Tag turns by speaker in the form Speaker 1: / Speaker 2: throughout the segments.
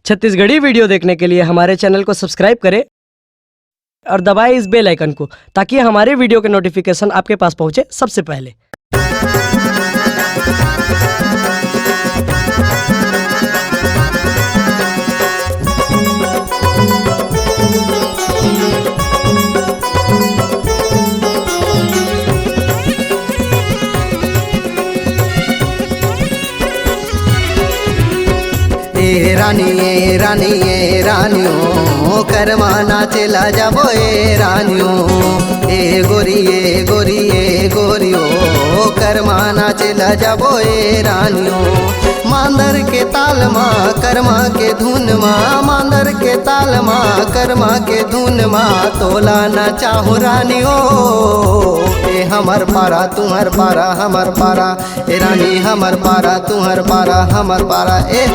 Speaker 1: Chhattisgarhi video देखने के लिए हमारे चैनल को सब्सक्राइब करें और दबाएं इस बेल आइकन को, ताकि हमारे वीडियो के नोटिफिकेशन आपके पास पहुंचे सबसे पहले।
Speaker 2: ए रानियों करमा नाचेला जाबो ए रानियों। ए गोरियो करमा नाचेला जाबो ए रानियों। मांदर के ताल माँ करमा के धुन माँ, मांदर के ताल माँ करमा के धुन माँ, तोला नचाहु रानियों। ए हमर पारा तुहर पारा हमर पारा, ए रानी हमर पारा तुहर पारा हमर पारा। ए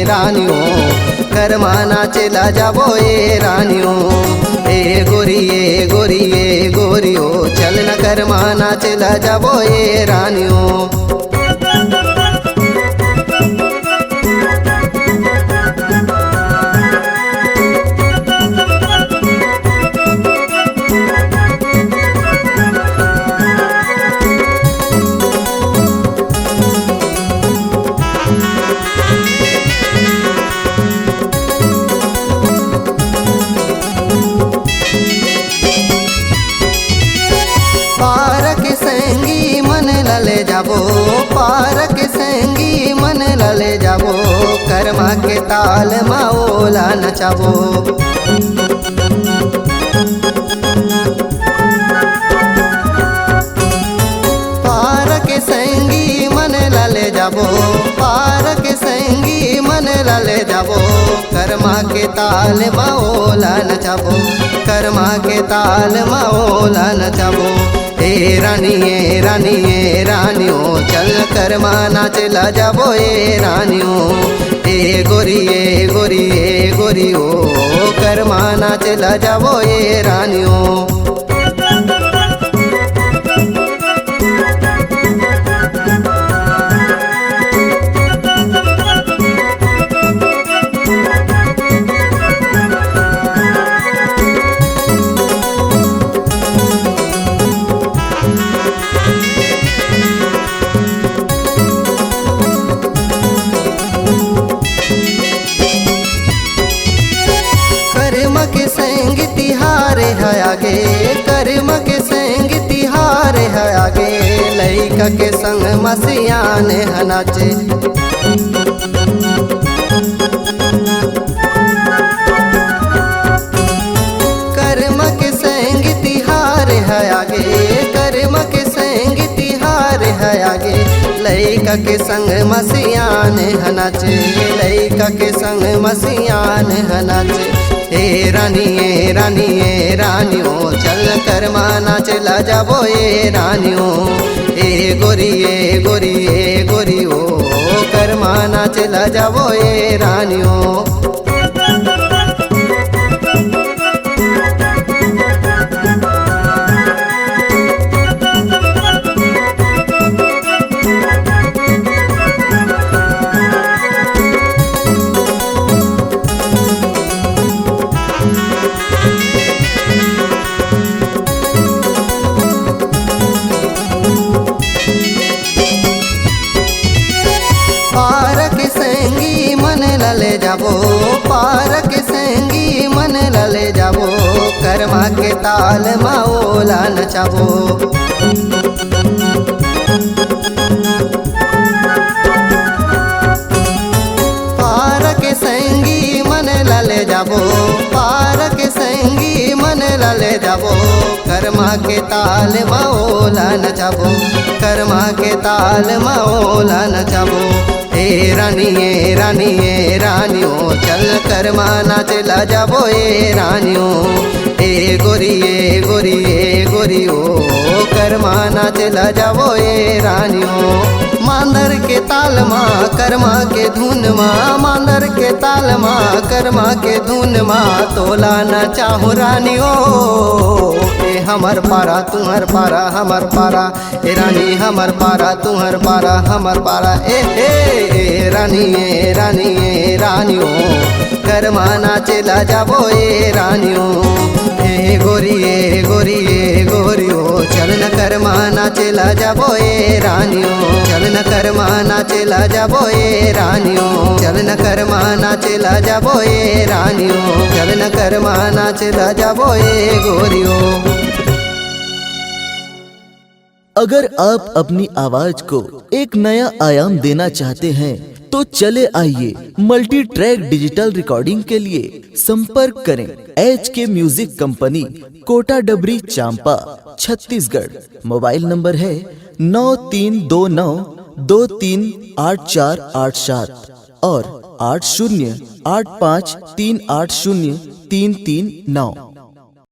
Speaker 2: रानियों करमा नाचेला जाबो ए रानियों। ए गोरियो चल न करमा नाचेला जाबो ए रानियों। पारक संगी मन लले जाबो, करमा के ताल माओला नचाबो। पारक संगी मन लले जाबो, पारक संगी मन लले जाबो, करमा के ताल माओला नचाबो, करमा के ताल माओला नचाबो। ए रानियों चल करमा नाचेला जाबो ए रानियों। ए गोरियो करमा नाचेला जाबो ए रानियों। आगे कर्म के संग तिहार है आगे, लइका के संग मसियान है नाचे। कर्म के संग तिहार है आगे, कर्म के संग तिहार है आगे, लइका के संग मसियान है नाचे, लइका के संग मसियान है नाचे। ए रानियों चल करमा नाचेला जाबो ए रानियों। ए गोरियो करमा नाचेला जाबो ए रानियों। जाबो पारक संगी मन लले जाबो, करमा के ताल माओला नचाबो। पारक संगी मन लले जाबो, पारक संगी मन लले जाबो, करमा के ताल माओला नचाबो, करमा के ताल माओला नचाबो। ए रानियों चल करमा नाचेला जाबो ए रानियों। ए गोरियो कर्मा नाचेला जाबो ए रानियों। मांदर के ताल माँ कर्मा के धुन माँ, मांदर के ताल माँ कर्मा के धुन माँ, तोला न चाहू रानियों। ए हमर पारा तुहर पारा हमर पारा, ए रानी हमर पारा तुहर पारा हमर पारा, ए रानी ए रानी ए रानियों। कर्मा नाचेला जाबो ए रानियों। ए गोरी ए गोरी ए गोरियो, चल न कर्मा नाचेला जाबो ए रानियों। चल न कर्मा नाचेला जाबो ए रानियों। चल न कर्मा नाचेला जाबो ए रानियों। चल न कर्मा नाचेला जाबो ए गोरियो।
Speaker 3: अगर आप अपनी आवाज को एक नया आयाम देना चाहते हैं तो चले आइए मल्टी ट्रैक डिजिटल रिकॉर्डिंग के लिए संपर्क करें HK म्यूजिक कंपनी, कोटा डबरी, चांपा, छत्तीसगढ़। मोबाइल नंबर है 9329238487 और 8085380339।